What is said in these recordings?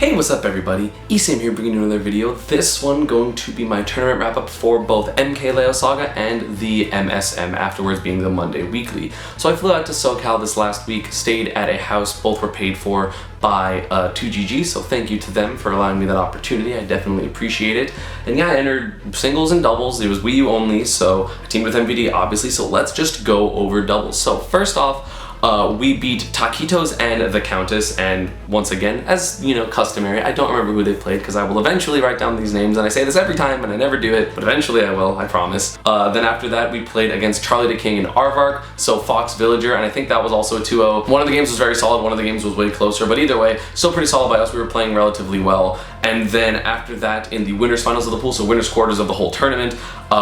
Hey, what's up everybody? ESAM here bringing you another video. This one going to be my tournament wrap-up for both MK Leo Saga and the MSM, afterwards being the Monday Weekly. So I flew out to SoCal this last week, stayed at a house, both were paid for by 2GG, so thank you to them for allowing me that opportunity. I definitely appreciate it. And yeah, I entered singles and doubles. It was Wii U only, so I teamed with MVD obviously, so let's just go over doubles. So first off, we beat Taquitos and the Countess, and once again, as you know, customary, I don't remember who they played because I will eventually write down these names, and I say this every time and I never do it, but eventually I will, I promise. Then after that, we played against Charlie the King and Aardvark, so Fox Villager, and I think that was also a 2-0. One of the games was very solid, one of the games was way closer, but either way, still pretty solid by us. We were playing relatively well. And then after that, in the winners finals of the pool, so winners quarters of the whole tournament,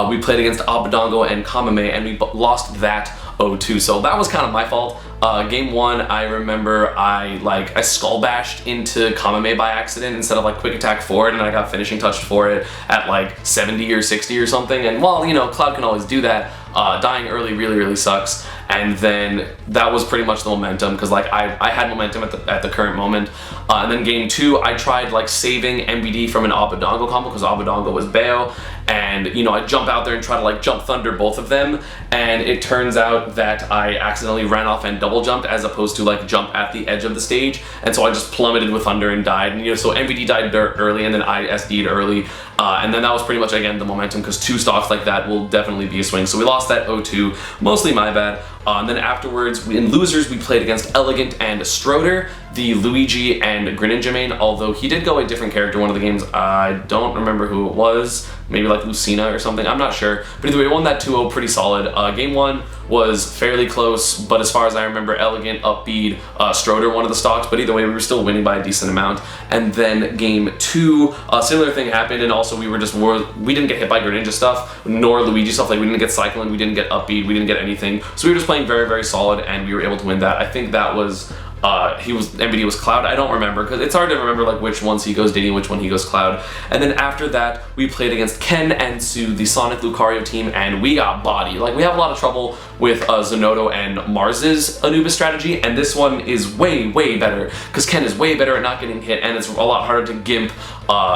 we played against Abadongo and Kamame, and we lost that 0-2, so that was kind of my fault. Game 1, I remember I skull bashed into Kamame by accident instead of like quick attack forward, and I got finishing touched for it at like 70 or 60 or something, and well, you know, Cloud can always do that. Dying early really sucks, and then that was pretty much the momentum, because like I had momentum at the current moment. And then game 2, I tried like saving MBD from an Abadongo combo because Abadongo was Bayo, and you know, I jump out there and try to like jump thunder both of them, and it turns out that I accidentally ran off and double jumped as opposed to like jump at the edge of the stage, and so I just plummeted with thunder and died. And you know, so MVD died dirt early, and then I SD'd early, and then that was pretty much again the momentum, because 2 stocks like that will definitely be a swing. So we lost that 0-2, mostly my bad. And then afterwards, in losers, we played against Elegant and Stroder, the Luigi and Greninja main, although he did go a different character one of the games. I don't remember who it was, maybe like Lucina or something, I'm not sure. But either way, we won that 2-0 pretty solid. Game 1 was fairly close, but as far as I remember, Elegant upbeat Stroder, one of the stocks, but either way, we were still winning by a decent amount. And then game 2, a similar thing happened, and also we didn't get hit by Greninja stuff, nor Luigi stuff. Like, we didn't get Cyclone, we didn't get upbeat, we didn't get anything. So we were just playing very solid, and we were able to win that. I think that was MBD was Cloud, I don't remember, because it's hard to remember like which ones he goes Diddy and which one he goes Cloud. And then after that, we played against Ken and Sue, the Sonic Lucario team, and we got body. Like, we have a lot of trouble with Zanotto and Mars's Anubis strategy, and this one is way better, because Ken is way better at not getting hit, and it's a lot harder to gimp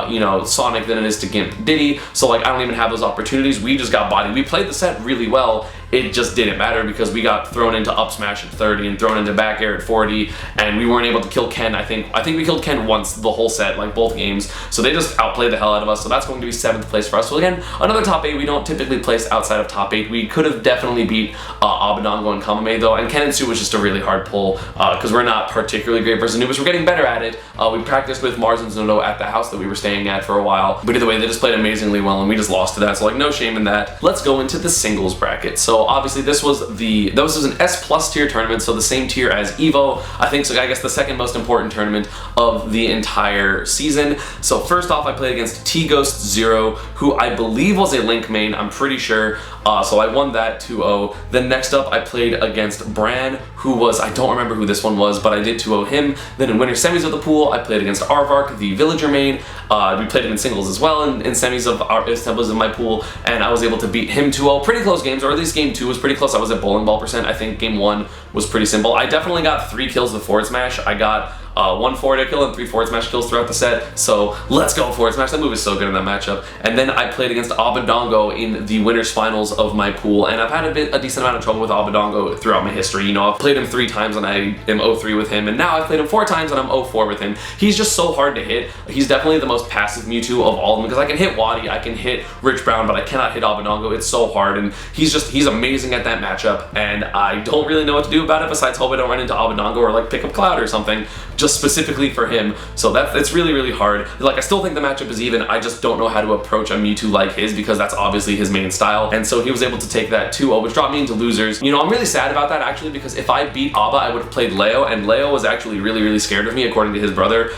you know, Sonic than it is to gimp Diddy, so like I don't even have those opportunities. We just got bodied. We played the set really well, it just didn't matter because we got thrown into up smash at 30 and thrown into back air at 40, and we weren't able to kill Ken. I think we killed Ken once the whole set, like both games, so they just outplayed the hell out of us. So that's going to be 7th place for us. So again, another top 8. We don't typically place outside of top 8. We could have definitely beat Abadongo and Kamame though, and Ken and Sue was just a really hard pull because we're not particularly great versus Anubis. We're getting better at it. We practiced with Mars and Zanotto at the house that we were staying at for a while, but either way, they just played amazingly well, and we just lost to that, so like no shame in that. Let's go into the singles bracket. So obviously this was an S+ tier tournament, so the same tier as Evo. I think so. I guess the second most important tournament of the entire season. So first off, I played against T-Ghost Zero, who I believe was a Link main, I'm pretty sure. So I won that 2-0. Then next up, I played against Bran, who was, I don't remember who this one was, but I did 2-0 him. Then in winner semis of the pool, I played against Aardvark, the Villager main. We played him in singles as well in semis of my pool, and I was able to beat him 2-0. Pretty close games, or at least game 2 was pretty close. I was at bowling ball percent. I think game 1 was pretty simple. I definitely got 3 kills with forward smash. I got 1 forward air kill and 3 forward smash kills throughout the set, so let's go forward smash. That move is so good in that matchup. And then I played against Abadongo in the winners finals of my pool, and I've had a decent amount of trouble with Abadongo throughout my history. You know, I've played him 3 times and I am 0-3 with him, and now I've played him 4 times and I'm 0-4 with him. He's just so hard to hit. He's definitely the most passive Mewtwo of all of them, because I can hit Waddy, I can hit Rich Brown, but I cannot hit Abadongo. It's so hard, and he's amazing at that matchup, and I don't really know what to do about it besides hope I don't run into Abadongo or like pick up Cloud or something, just specifically for him. So it's really hard. Like, I still think the matchup is even. I just don't know how to approach a Mewtwo like his, because that's obviously his main style. And so he was able to take that 2-0, which dropped me into losers. You know, I'm really sad about that actually, because if I beat Abba, I would have played Leo, and Leo was actually really scared of me, according to his brother,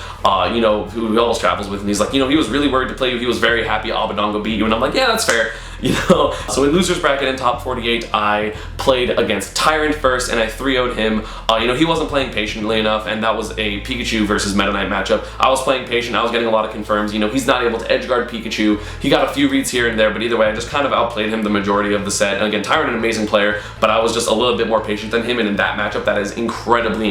you know, who he always travels with, and he's like, you know, he was really worried to play you. He was very happy Abadongo beat you, and I'm like, yeah, that's fair. You know, so in losers bracket in top 48, I played against Tyrant first, and I 3-0'd him. You know, he wasn't playing patiently enough, and that was a Pikachu versus Meta Knight matchup. I was playing patient, I was getting a lot of confirms. You know, he's not able to edge guard Pikachu. He got a few reads here and there, but either way, I just kind of outplayed him the majority of the set. And again, Tyrant, an amazing player, but I was just a little bit more patient than him, and in that matchup, that is incredibly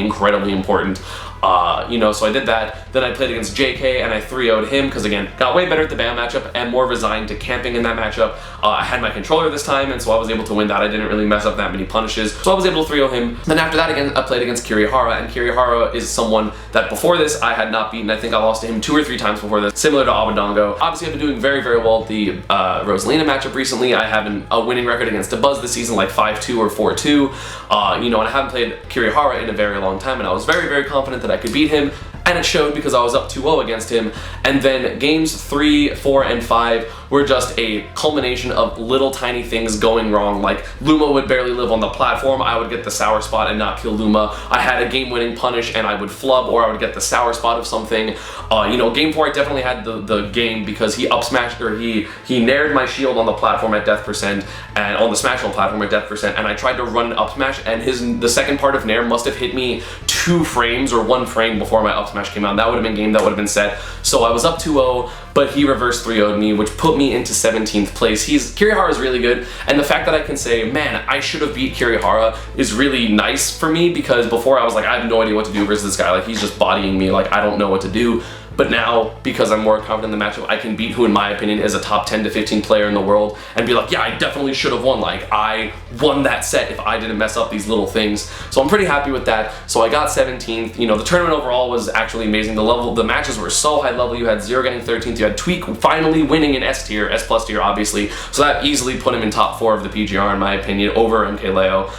important. So I did that. Then I played against JK and I 3-0'd him because, again, got way better at the BAM matchup and more resigned to camping in that matchup. I had my controller this time, and so I was able to win that. I didn't really mess up that many punishes, so I was able to 3-0 him. Then after that, again, I played against Kirihara, and Kirihara is someone that before this I had not beaten. I think I lost to him 2 or 3 times before this, similar to Abadongo. Obviously, I've been doing very, very well at the Rosalina matchup recently. I have a winning record against Dabuz this season, like 5-2 or 4-2. And I haven't played Kirihara in a very long time, and I was very, very confident that I could beat him. And it showed because I was up 2-0 against him. And then games 3, 4, and 5 were just a culmination of little tiny things going wrong. Like Luma would barely live on the platform, I would get the sour spot and not kill Luma. I had a game-winning punish and I would flub, or I would get the sour spot of something. Game 4 I definitely had the game because he up-smashed, or he nared my shield on the platform at death percent, and on the smash on platform at death percent, and I tried to run an up smash, and the second part of nair must have hit me 2 frames or 1 frame before my up smash came out. That would have been game, that would have been set. So I was up 2-0, but he reversed 3-0'd me, which put me into 17th place. Kirihara is really good, and the fact that I can say, man, I should have beat Kirihara is really nice for me, because before I was like, I have no idea what to do versus this guy. Like, he's just bodying me, like, I don't know what to do. But now, because I'm more confident in the matchup, I can beat who, in my opinion, is a top 10 to 15 player in the world and be like, yeah, I definitely should have won. Like, I won that set if I didn't mess up these little things. So I'm pretty happy with that. So I got 17th. The tournament overall was actually amazing. The matches were so high level. You had Zero getting 13th. You had Tweak finally winning in S tier, S plus tier, obviously. So that easily put him in top 4 of the PGR, in my opinion, over MK Leo.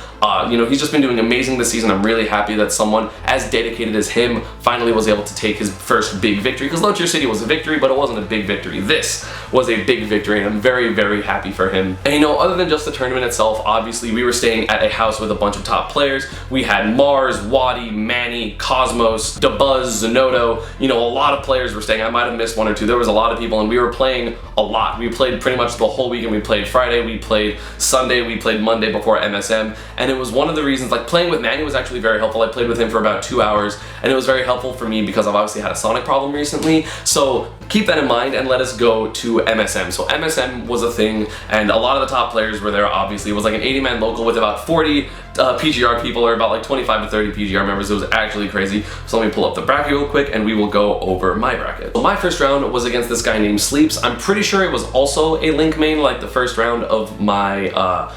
He's just been doing amazing this season. I'm really happy that someone as dedicated as him finally was able to take his first big victory, because Low Tier City was a victory, but it wasn't a big victory. This was a big victory, and I'm very, very happy for him. And other than just the tournament itself, obviously we were staying at a house with a bunch of top players. We had Mars, Wadi, Manny, Cosmos, Dabuz, Zenodo. A lot of players were staying. I might have missed 1 or 2. There was a lot of people, and we were playing a lot. We played pretty much the whole weekend. We played Friday, we played Sunday, we played Monday before MSM, and it was one of the reasons, like, playing with Manny was actually very helpful. I played with him for about 2 hours, and it was very helpful for me because I've obviously had a Sonic problem recently. So keep that in mind, and let us go to MSM. So MSM was a thing, and a lot of the top players were there, obviously. It was like an 80-man local with about 40 PGR people, or about like 25 to 30 PGR members. It was actually crazy. So let me pull up the bracket real quick, and we will go over my bracket. So my first round was against this guy named Sleeps. I'm pretty sure it was also a Link main, like the first round of my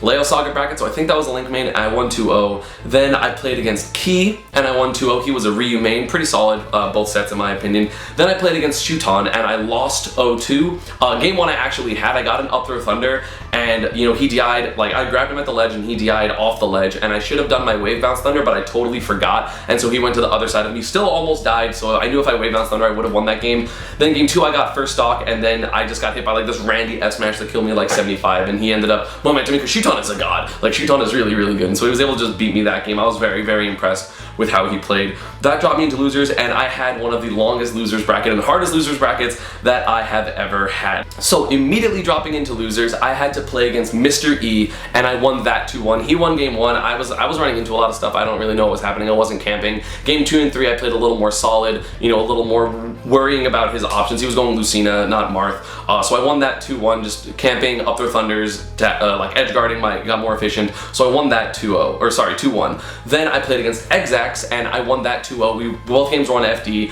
Leo Saga bracket, so I think that was a Link main. I won 2-0. Then I played against Key, and I won 2-0. He was a Ryu main, pretty solid, both sets in my opinion. Then I played against Shuton, and I lost 0-2. Game 1 I actually had. I got an up throw thunder, and he DI'd, like, I grabbed him at the ledge, and he DI'd off the ledge, and I should have done my wave bounce thunder, but I totally forgot, and so he went to the other side of me. Still almost died, so I knew if I wave bounce thunder I would have won that game. Then game 2 I got first stock, and then I just got hit by like this Randy F smash that killed me at like 75, and he ended up momentum because Shuton is a god. Like, Shuton is really, really good, and so he was able to just beat me that game. I was very, very impressed with how he played. That dropped me into losers, and I had one of the longest losers bracket and hardest losers brackets that I have ever had. So immediately dropping into losers, I had to play against Mr. E, and I won that 2-1. He won game 1. I was running into a lot of stuff. I don't really know what was happening. I wasn't camping. Game 2 and 3 I played a little more solid, a little more worrying about his options. He was going Lucina, not Marth. So I won that 2-1, just camping, up their thunders, like edge guarding, got more efficient. So I won that 2-1. Then I played against Exax, and I won that 2-0. Both games were on FD.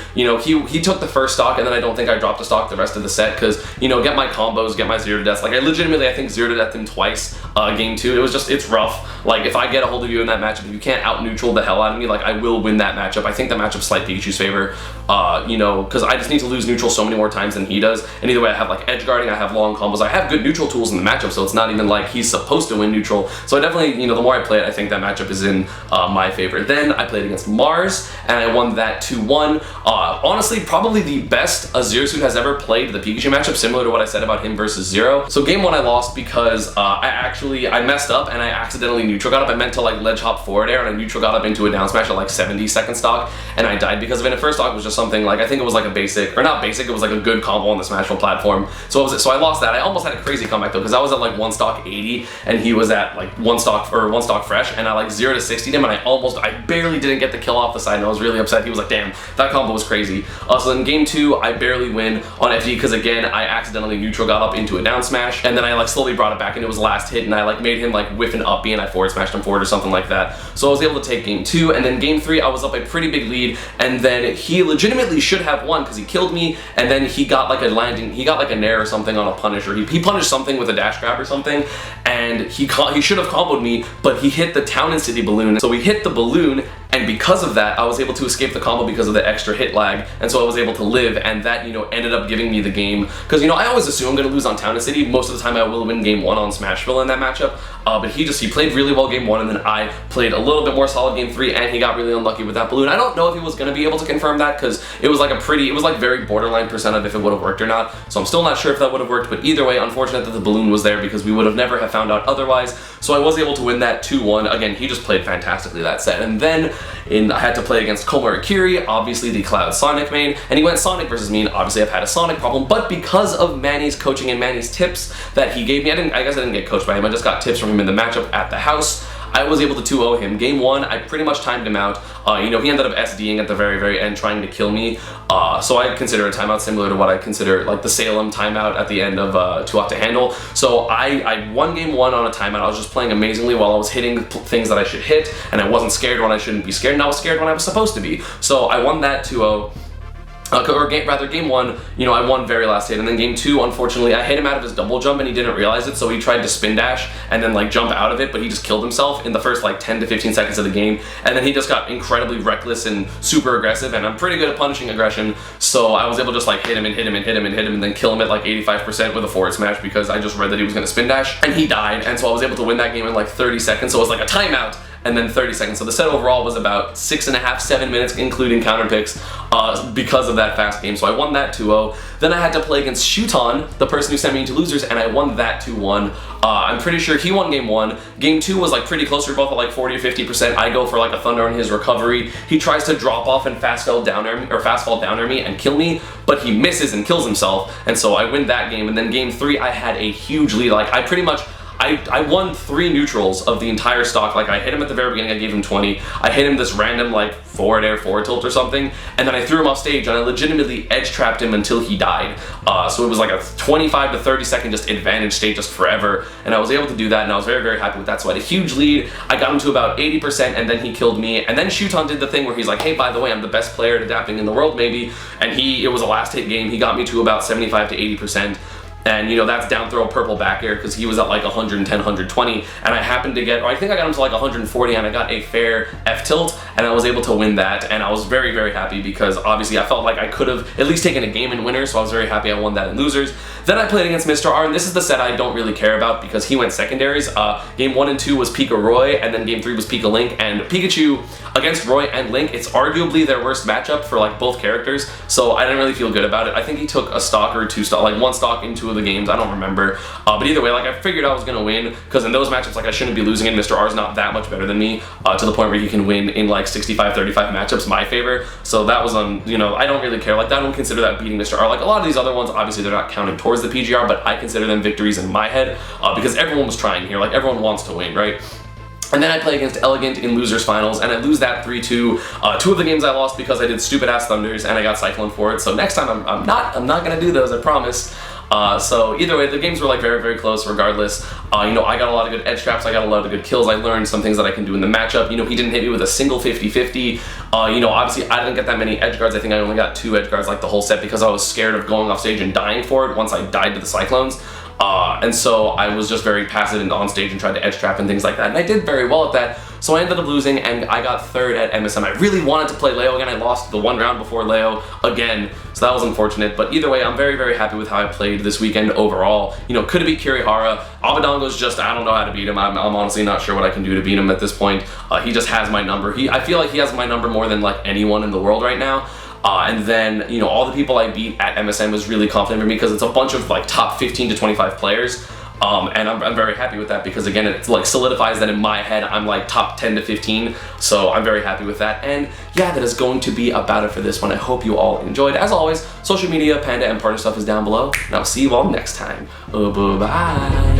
He took the first stock, and then I don't think I dropped a stock the rest of the set, because, get my combos, get my 0 to deaths. Like, I legitimately, I think 0 to death him twice, game 2. It's rough. Like, if I get a hold of you in that matchup, if you can't out neutral the hell out of me, like, I will win that matchup. I think that matchup's slight Pikachu's favor, because I just need to lose neutral so many more times than he does. And either way, I have like edge guarding, I have long combos, I have good neutral tools in the matchup, so it's not even like he's supposed to win neutral. So I definitely, the more I play it, I think that matchup is in my favor. Then I played against Mars, and I won that 2-1. Honestly, probably the best a Zero Suit has ever played the Pikachu matchup, similar to what I said about him versus Zero. So game 1 I lost because I messed up and I accidentally neutral got up. I meant to like ledge hop forward air, and I neutral got up into a down smash at like 70-second stock, and I died because of it. And first stock was just something like, I think it was like a basic, or not basic, it was like a good combo on the Smashville platform. So I lost that. I almost had a crazy comeback though, because I was at like 1 stock 80, and he was at like 1 stock fresh, and I like 0 to 60'd him, and I barely didn't get the kill off the side, and I was really upset. He was like, damn, that combo was crazy. So in game 2, I barely win on FD, because again, I accidentally neutral got up into a down smash, and then I like slowly brought it back, and it was last hit, and I like made him like whiff an up B, and I forward smashed him forward or something like that. So I was able to take game 2, and then game 3 I was up a pretty big lead, and then he legitimately should have won because he killed me, and then he got like a landing, he got like a nair or something on a punish, or he punished something with a dash grab or something, and he should have comboed me, but he hit the town and city balloon. So we hit the balloon, and because of that, I was able to escape the combo because of the extra hit lag, and so I was able to live, and that, you know, ended up giving me the game. Because, you know, I always assume I'm going to lose on Town and City. Most of the time I will win game 1 on Smashville in that matchup, but he played really well game 1, and then I played a little bit more solid game 3, and he got really unlucky with that balloon. I don't know if he was going to be able to confirm that, because it was like it was like very borderline percent of if it would have worked or not, so I'm still not sure if that would have worked, but either way, unfortunate that the balloon was there, because we would have never have found out otherwise. So I was able to win that 2-1. Again, he just played fantastically that set, and then I had to play against Komori Kiri, obviously the Cloud Sonic main, and he went Sonic versus me, and obviously I've had a Sonic problem, but because of Manny's coaching and Manny's tips that he gave me, I guess I didn't get coached by him, I just got tips from him in the matchup at the house, I was able to 2-0 him. Game 1, I pretty much timed him out. You know, he ended up SDing at the very, very end, trying to kill me. So I consider a timeout similar to what I consider like the Salem timeout at the end of Too Hot to Handle. So I won game 1 on a timeout. I was just playing amazingly while I was hitting things that I should hit, and I wasn't scared when I shouldn't be scared, and I was scared when I was supposed to be. So I won that 2-0. Game 1, you know, I won very last hit, and then game 2, unfortunately, I hit him out of his double jump and he didn't realize it, so he tried to spin dash and then like jump out of it, but he just killed himself in the first like 10 to 15 seconds of the game, and then he just got incredibly reckless and super aggressive, and I'm pretty good at punishing aggression, so I was able to just like hit him and hit him and hit him and hit him and then kill him at like 85% with a forward smash because I just read that he was going to spin dash, and he died, and so I was able to win that game in like 30 seconds, so it was like a timeout and then 30 seconds. So the set overall was about 6.5, 7 minutes, including counter picks, because of that fast game. So I won that 2-0. Then I had to play against Shuton, the person who sent me into losers, and I won that 2-1. I'm pretty sure he won game 1. Game 2 was like pretty close. We were both at like 40 or 50%. I go for like a thunder on his recovery. He tries to drop off and fast fall down air me and kill me, but he misses and kills himself, and so I win that game. And then game 3, I had a huge lead. Like I pretty much I won 3 neutrals of the entire stock. Like I hit him at the very beginning, I gave him 20. I hit him this random like forward air forward tilt or something, and then I threw him off stage and I legitimately edge trapped him until he died. So it was like a 25 to 30 second just advantage state just forever, and I was able to do that, and I was very, very happy with that. So I had a huge lead. I got him to about 80%, and then he killed me, and then Shuton did the thing where he's like, hey, by the way, I'm the best player at adapting in the world maybe, and it was a last hit game. He got me to about 75 to 80%. And you know, that's down throw purple back air because he was at like 110, 120, and I happened to get, or I think I got him to like 140, and I got a fair F tilt, and I was able to win that, and I was very, very happy because obviously I felt like I could have at least taken a game in winner, so I was very happy I won that in losers. Then I played against Mr. R, and this is the set I don't really care about because he went secondaries. Game 1 and 2 was Pika Roy, and then game 3 was Pika Link, and Pikachu against Roy and Link, it's arguably their worst matchup for like both characters, so I didn't really feel good about it. I think he took a stock or 2 stock, like 1 stock in 2 of the games, I don't remember, but either way, like I figured I was gonna win because in those matchups, like I shouldn't be losing, and Mr. R is not that much better than me, to the point where he can win in like 65-35 matchups my favor, so that was you know, I don't really care, like I don't consider that beating Mr. R. Like a lot of these other ones, obviously they're not counted towards the PGR, but I consider them victories in my head, because everyone was trying here, like everyone wants to win, right? And then I play against Elegant in losers finals, and I lose that 3-2. 2 of the games I lost because I did stupid ass thunders and I got Cyclone for it. So next time I'm not gonna do those, I promise. So either way, the games were like very, very close regardless. You know, I got a lot of good edge traps, I got a lot of good kills, I learned some things that I can do in the matchup. You know, he didn't hit me with a single 50-50. You know, obviously I didn't get that many edge guards. I think I only got 2 edge guards like the whole set because I was scared of going off stage and dying for it once I died to the Cyclones. And so I was just very passive and on stage and tried to edge trap and things like that, and I did very well at that, so I ended up losing and I got 3rd at MSM. I really wanted to play Leo again. I lost the 1 round before Leo again, so that was unfortunate, but either way, I'm very, very happy with how I played this weekend overall. You know, could have beat Kirihara. Abadongo's just, I don't know how to beat him. I'm honestly not sure what I can do to beat him at this point. He just has my number. I feel like he has my number more than like anyone in the world right now. And then, you know, all the people I beat at MSM was really confident for me because it's a bunch of like top 15 to 25 players. And I'm very happy with that because again, it like solidifies that in my head I'm like top 10 to 15, so I'm very happy with that. And yeah, that is going to be about it for this one. I hope you all enjoyed. As always, social media, Panda, and partner stuff is down below, and I'll see you all next time. Bye.